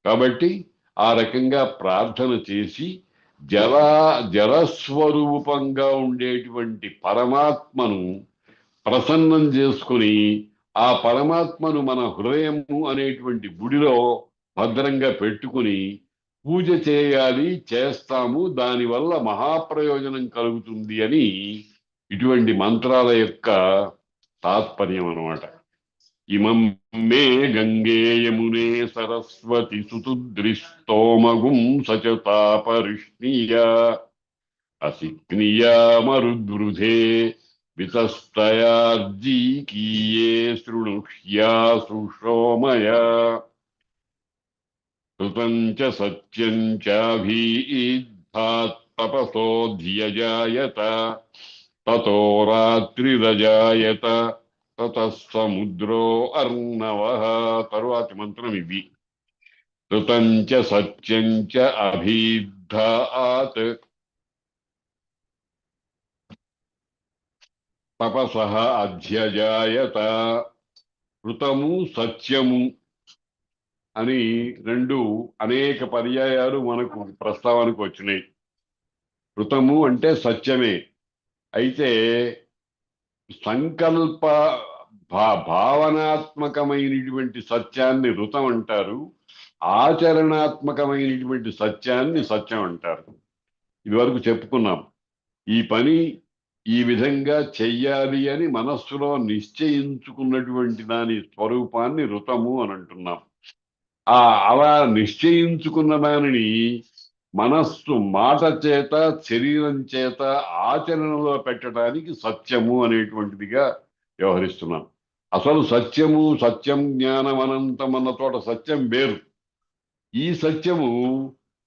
కాబట్టి ఆ రకంగా ప్రార్థన చేసి జలస్వరూపంగా ఉండేటువంటి పరమాత్మను ప్రసన్నం చేసుకుని, ఆ పరమాత్మను మన హృదయము అనేటువంటి గుడిలో భద్రంగా పెట్టుకుని పూజ చేయాలి, చేస్తాము. దానివల్ల మహాప్రయోజనం కలుగుతుంది అని ఇటువంటి మంత్రాల యొక్క తాత్పర్యం అన్నమాట. ఇమం మే గంగే యమునే సరస్వతి సుతుద్రిస్తోమగుం సచతాపరిష్ణియా అసిక్నియా మరుద్రుధే వితస్తయార్జీకీయే శృణుష్యా సుషోమయా కృతం చ సత్యం చాభీద్ధాత్ తపసోధ్యజాయత తతో రాత్రిరజాయత తతః సముద్రో అర్ణవః. తరువాతి మంత్రం ఇది. కృతం చ సత్యం చ అభీద్ధాత్ తపసః అధ్యజాయత. కృతము, సత్యము అని రెండు అనేక పర్యాయాలు మనకు ప్రస్తావనకు వచ్చినాయి. కృతము అంటే సత్యమే. అయితే సంకల్ప భావనాత్మకమైనటువంటి సత్యాన్ని ఋతం అంటారు, ఆచరణాత్మకమైనటువంటి సత్యాన్ని సత్యం అంటారు. ఇదివరకు చెప్పుకున్నాం. ఈ పని ఈ విధంగా చెయ్యాలి అని మనస్సులో నిశ్చయించుకున్నటువంటి దాని స్వరూపాన్ని ఋతము అని అంటున్నాం. అలా నిశ్చయించుకున్న దానిని మనస్సు మాట చేత, శరీరం చేత ఆచరణలో పెట్టడానికి సత్యము అనేటువంటిదిగా వ్యవహరిస్తున్నాం. అసలు సత్యము, సత్యం జ్ఞానం అనంతం అన్న చోట సత్యం వేరు. ఈ సత్యము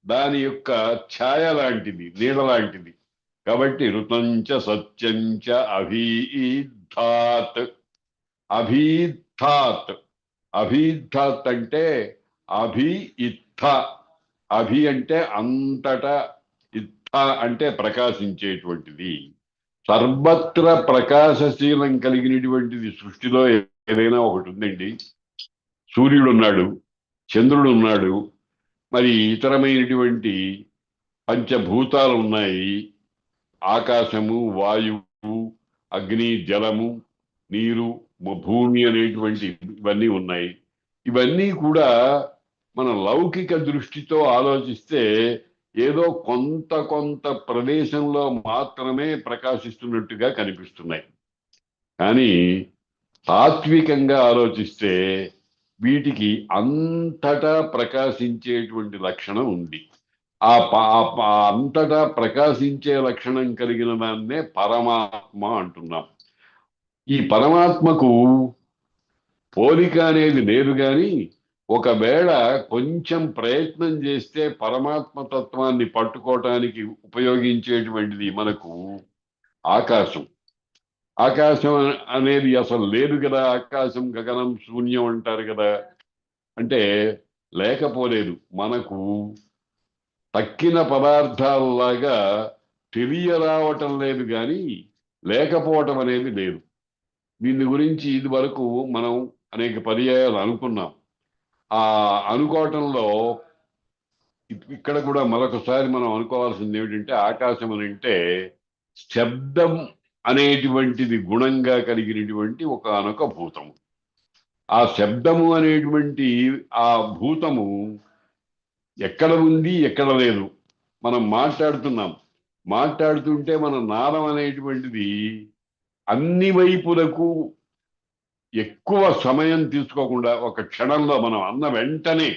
దాని యొక్క ఛాయ లాంటిది, నీడ లాంటిది. కాబట్టి ఋతంచ సత్యంచ అభీద్ధాత్. అభీద్ధాత్ అభీద్ధాత్ అంటే అభి ఇత్థ. అభి అంటే అంతటా, ఇత్థ అంటే ప్రకాశించేటువంటిది. సర్వత్ర ప్రకాశశీలం కలిగినటువంటిది సృష్టిలో ఏదైనా ఒకటి ఉందండి. సూర్యుడు ఉన్నాడు, చంద్రుడు ఉన్నాడు, మరి ఇతరమైనటువంటి పంచభూతాలు ఉన్నాయి. ఆకాశము, వాయువు, అగ్ని, జలము, నీరు, భూమి అనేటువంటి ఇవన్నీ ఉన్నాయి. ఇవన్నీ కూడా మన లౌకిక దృష్టితో ఆలోచిస్తే ఏదో కొంత కొంత ప్రదేశంలో మాత్రమే ప్రకాశిస్తున్నట్టుగా కనిపిస్తున్నాయి. కానీ తాత్వికంగా ఆలోచిస్తే వీటికి అంతటా ప్రకాశించేటువంటి లక్షణం ఉంది. అంతటా ప్రకాశించే లక్షణం కలిగిన దాన్నే పరమాత్మ అంటున్నాం. ఈ పరమాత్మకు పోలిక అనేది లేదు, కానీ ఒకవేళ కొంచెం ప్రయత్నం చేస్తే పరమాత్మ తత్వాన్ని పట్టుకోవటానికి ఉపయోగించేటువంటిది మనకు ఆకాశం. ఆకాశం అనేది అసలు లేదు కదా. ఆకాశం, గగనం, శూన్యం అంటారు కదా. అంటే లేకపోలేదు. మనకు తక్కిన పదార్థాలలాగా తెలియరావటం లేదు, కానీ లేకపోవటం అనేది లేదు. దీని గురించి ఇది వరకు మనం అనేక పర్యాయాలు అనుకున్నాం. ఆ అనుకోవటంలో ఇక్కడ కూడా మరొకసారి మనం అనుకోవాల్సింది ఏమిటంటే, ఆకాశం అని అంటే శబ్దం అనేటువంటిది గుణంగా కలిగినటువంటి ఒకనొక భూతము. ఆ శబ్దము అనేటువంటి ఆ భూతము ఎక్కడ ఉంది, ఎక్కడ లేదు. మనం మాట్లాడుతుంటే మన నాదం అనేటువంటిది అన్ని వైపులకు ఎక్కువ సమయం తీసుకోకుండా ఒక క్షణంలో మనం అన్న వెంటనే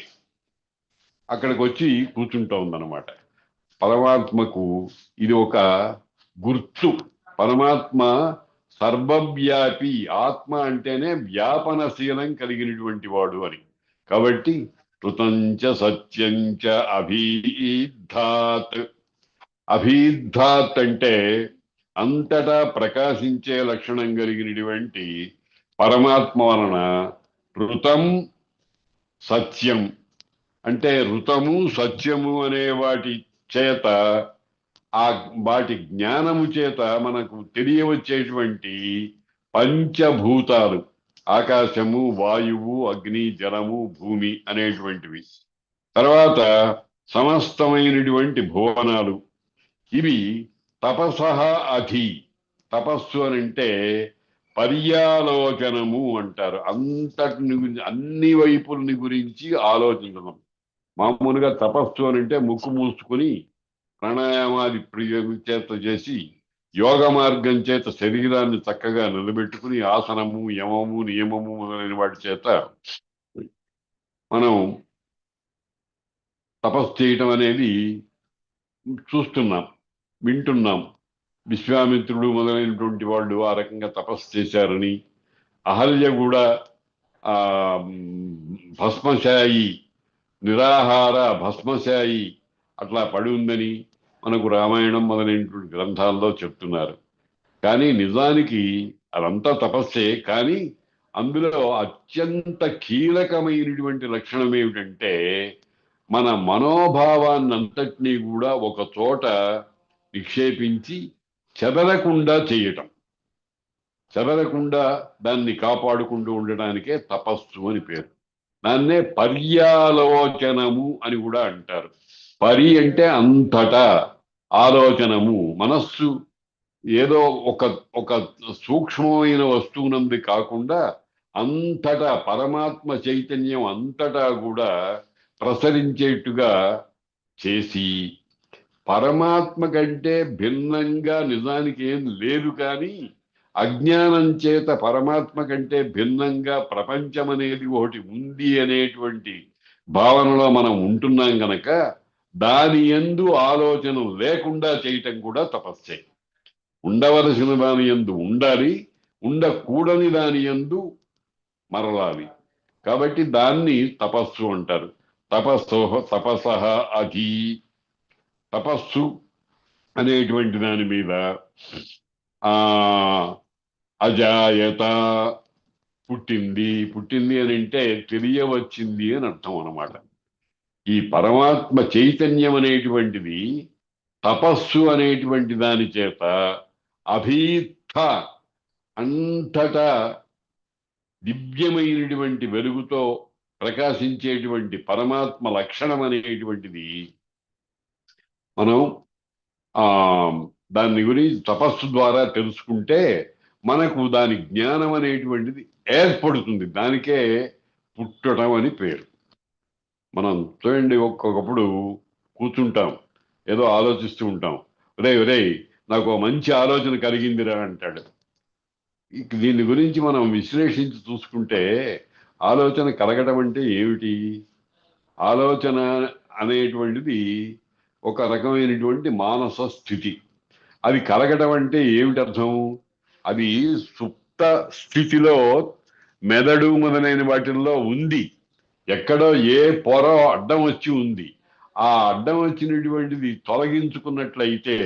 అక్కడికి వచ్చి కూర్చుంటా ఉందన్నమాట. పరమాత్మకు ఇది ఒక గుర్తు. పరమాత్మ సర్వవ్యాపి. ఆత్మ అంటేనే వ్యాపనశీలం కలిగినటువంటి వాడు అని. కాబట్టి ఋతంచ సత్యంచ అభీద్ధాత్. అభీద్ధాత్ అంటే అంతటా ప్రకాశించే లక్షణం కలిగినటువంటి పరమాత్మ వలన ఋతం సత్యం అంటే ఋతము సత్యము అనే వాటి చేత, ఆ వాటి జ్ఞానము చేత మనకు తెలియవచ్చేటువంటి పంచభూతాలు, ఆకాశము, వాయువు, అగ్ని, జలము, భూమి అనేటువంటివి. తర్వాత సమస్తమైనటువంటి భువనాలు. ఇవి తపసః అధి. తపస్సు అని అంటే పర్యాలోచనము అంటారు. అంతటిని గురించి, అన్ని వైపుల్ని గురించి ఆలోచించడం. మామూలుగా తపస్సు అని అంటే ముక్కు మూసుకుని ప్రాణాయామాది చేత చేసి యోగ మార్గం చేత శరీరాన్ని చక్కగా నిలబెట్టుకుని ఆసనము, యమము, నియమము మొదలైన వాటి చేత మనం తపస్సు చేయటం అనేది చూస్తున్నాం, వింటున్నాం. విశ్వామిత్రుడు మొదలైనటువంటి వాళ్ళు ఆ రకంగా తపస్సు చేశారని, అహల్య కూడా భస్మశాయి, నిరాహార భస్మశాయి అట్లా పడి ఉందని మనకు రామాయణం మొదలైనటువంటి గ్రంథాల్లో చెప్తున్నారు. కానీ నిజానికి అదంతా తపస్సే. కానీ అందులో అత్యంత కీలకమైనటువంటి లక్షణం ఏమిటంటే, మన మనోభావాన్నంతటినీ కూడా ఒక చోట నిక్షేపించి చెదరకుండా చేయటం. చెదరకుండా దాన్ని కాపాడుకుంటూ ఉండడానికే తపస్సు అని పేరు. దాన్నే పర్యాలోచనము అని కూడా అంటారు. పరి అంటే అంతటా, ఆలోచనము మనస్సు ఏదో ఒక సూక్ష్మమైన వస్తువునందు కాకుండా అంతటా పరమాత్మ చైతన్యం అంతటా కూడా ప్రసరించేట్టుగా చేసి, పరమాత్మ కంటే భిన్నంగా నిజానికి ఏం లేదు, కానీ అజ్ఞానం చేత పరమాత్మ కంటే భిన్నంగా ప్రపంచం అనేది ఒకటి ఉంది అనేటువంటి భావనలో మనం ఉంటున్నాం గనక దాని యందు ఆలోచన లేకుండా చేయటం కూడా తపస్సే. ఉండవలసిన దాని యందు ఉండాలి, ఉండకూడని దాని యందు మరలాలి. కాబట్టి దాన్ని తపస్సు అంటారు. తపసః అధి, తపస్సు అనేటువంటి దాని మీద ఆ అజాయత, పుట్టింది అని అంటే తెలియవచ్చింది అని అర్థం అన్నమాట. ఈ పరమాత్మ చైతన్యం అనేటువంటిది తపస్సు అనేటువంటి దాని చేత అభీత్థ, అంతటా దివ్యమైనటువంటి వెలుగుతో ప్రకాశించేటువంటి పరమాత్మ లక్షణం అనేటువంటిది మనం ఆ దాని గురించి తపస్సు ద్వారా తెలుసుకుంటే మనకు దాని జ్ఞానం అనేటువంటిది ఏర్పడుతుంది. దానికే పుట్టడం అని పేరు. మనం చూడండి, ఒక్కొక్కప్పుడు కూర్చుంటాం, ఏదో ఆలోచిస్తూ ఉంటాం, ఒరే నాకు మంచి ఆలోచన కలిగిందిరా అంటాడు. దీని గురించి మనం విశ్లేషించి చూసుకుంటే ఆలోచన కలగడం అంటే ఏమిటి? ఆలోచన అనేటువంటిది ఒక రకమైనటువంటి మానస స్థితి. అది కలగడం అంటే ఏమిటి అర్థం? అది సుప్త స్థితిలో మెదడు మొదలైన వాటిల్లో ఉంది. ఎక్కడో ఏ పొర అడ్డం వచ్చి ఉంది. ఆ అడ్డం వచ్చినటువంటిది తొలగించుకున్నట్లయితే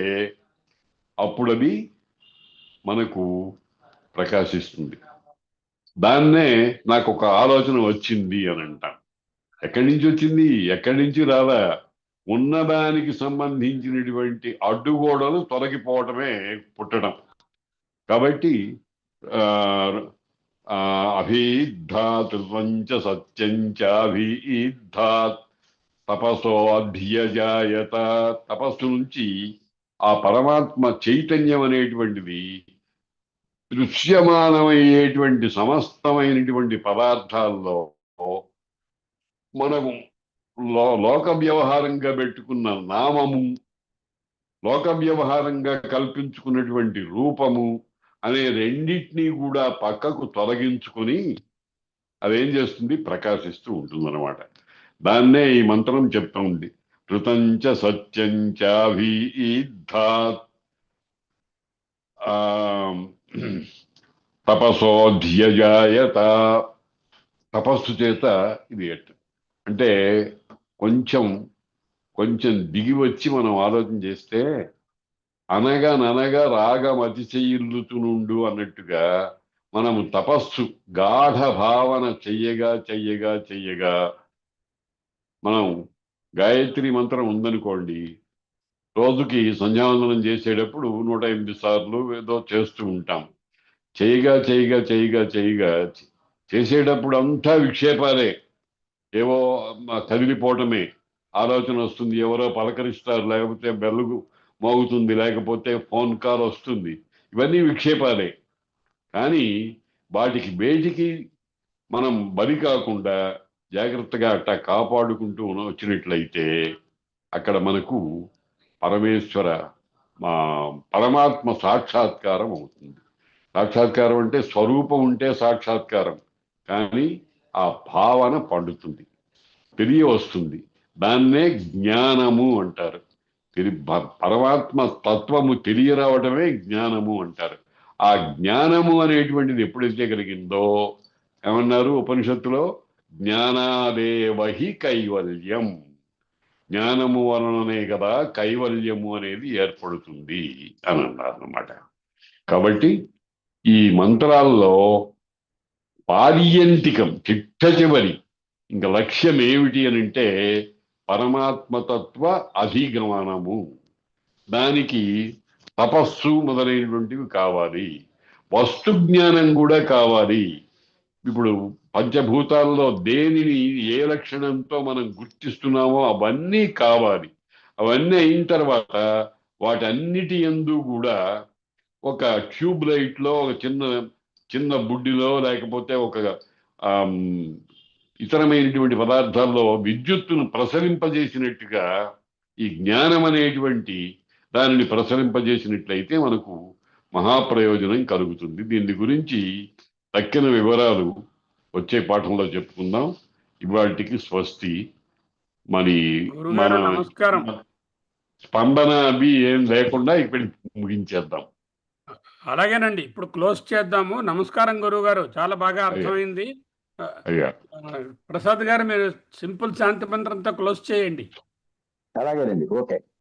అప్పుడు అది మనకు ప్రకాశిస్తుంది. దాన్నే నాకు ఒక ఆలోచన వచ్చింది అని అంటాం. ఎక్కడి నుంచి వచ్చింది? ఎక్కడి నుంచి రాదా? ఉన్నదానికి సంబంధించినటువంటి అడ్డుగోడలు తొలగిపోవటమే పుట్టడం. కాబట్టి అభీద్ధాత్ సత్యంచ అభీద్ధాత్ తపసో అధ్యజాయత, తపస్సు నుంచి ఆ పరమాత్మ చైతన్యం అనేటువంటిది దృశ్యమానమయ్యేటువంటి సమస్తమైనటువంటి పదార్థాల్లో మనము లోక వ్యవహారంగా పెట్టుకున్న నామము, లోక వ్యవహారంగా కల్పించుకున్నటువంటి రూపము అనే రెండింటినీ కూడా పక్కకు తొలగించుకొని అదేం చేస్తుంది? ప్రకాశిస్తూ ఉంటుందన్నమాట. దాన్నే ఈ మంత్రం చెప్తా ఉంది. కృతంచ సత్యంచాభీద్ధాత్ తపసోధ్యజాయత, తపస్సు చేత ఇది అంటే కొంచెం దిగి వచ్చి మనం ఆలోచన చేస్తే అనగా రాగమతి చెయ్యిల్లుతునుండు అన్నట్టుగా మనము తపస్సు గాఢ భావన చెయ్యగా మనం గాయత్రి మంత్రం ఉందనుకోండి, రోజుకి సంధ్యావందనం చేసేటప్పుడు 108 సార్లు ఏదో చేస్తూ ఉంటాం. చేయగా చేసేటప్పుడు అంతా విక్షేపాలే, ఏవో కదిలిపోవటమే. ఆలోచన వస్తుంది, ఎవరో పలకరిస్తారు, లేకపోతే బెల్లు మోగుతుంది, లేకపోతే ఫోన్ కాల్ వస్తుంది. ఇవన్నీ విక్షేపాలే. కానీ వాటికి బయటికి మనం బలి కాకుండా జాగ్రత్తగా అట్టా కాపాడుకుంటూ వచ్చినట్లయితే అక్కడ మనకు పరమాత్మ సాక్షాత్కారం అవుతుంది. సాక్షాత్కారం అంటే స్వరూపం ఉంటే సాక్షాత్కారం, కానీ ఆ భావన పండుతుంది, తెలియవస్తుంది. దాన్నే జ్ఞానము అంటారు. పరమాత్మ తత్వము తెలియరావటమే జ్ఞానము అంటారు. ఆ జ్ఞానము అనేటువంటిది ఎప్పుడైతే కలిగిందో ఏమన్నారు ఉపనిషత్తులో? జ్ఞానాదేవహి కైవల్యం, జ్ఞానము వలననే కదా కైవల్యము అనేది ఏర్పడుతుంది అని అన్నారు అన్నమాట. కాబట్టి ఈ మంత్రాల్లో పార్యంతికం, చిట్ట చివరి ఇంకా లక్ష్యం ఏమిటి అని అంటే పరమాత్మతత్వ అధిగమనము. దానికి తపస్సు మొదలైనటువంటివి కావాలి, వస్తు జ్ఞానం కూడా కావాలి. ఇప్పుడు పంచభూతాల్లో దేనిని ఏ లక్షణంతో మనం గుర్తిస్తున్నామో అవన్నీ కావాలి. అవన్నీ అయిన తర్వాత వాటన్నిటి యందు కూడా ఒక ట్యూబ్ లైట్ లో, ఒక చిన్న బుడ్డిలో, లేకపోతే ఒక ఇతరమైనటువంటి పదార్థాల్లో విద్యుత్తును ప్రసరింపజేసినట్టుగా ఈ జ్ఞానం అనేటువంటి దానిని ప్రసరింపజేసినట్లయితే మనకు మహాప్రయోజనం కలుగుతుంది. దీని గురించి తక్కిన వివరాలు వచ్చే పాఠంలో చెప్పుకుందాం. ఇవాటికి స్వస్తి. మరి మన నమస్కారం. స్పందన అవి ఏం లేకుండా ఇక్కడ ముగించేద్దాం. అలాగేనండి, ఇప్పుడు క్లోజ్ చేద్దాము. నమస్కారం గురువు గారు, చాలా బాగా అర్థమైంది. అయ్యా ప్రసాద్ గారు మీరు సింపుల్ శాంతి మంత్రంతో క్లోజ్ చేయండి. అలాగేనండి. ఓకే.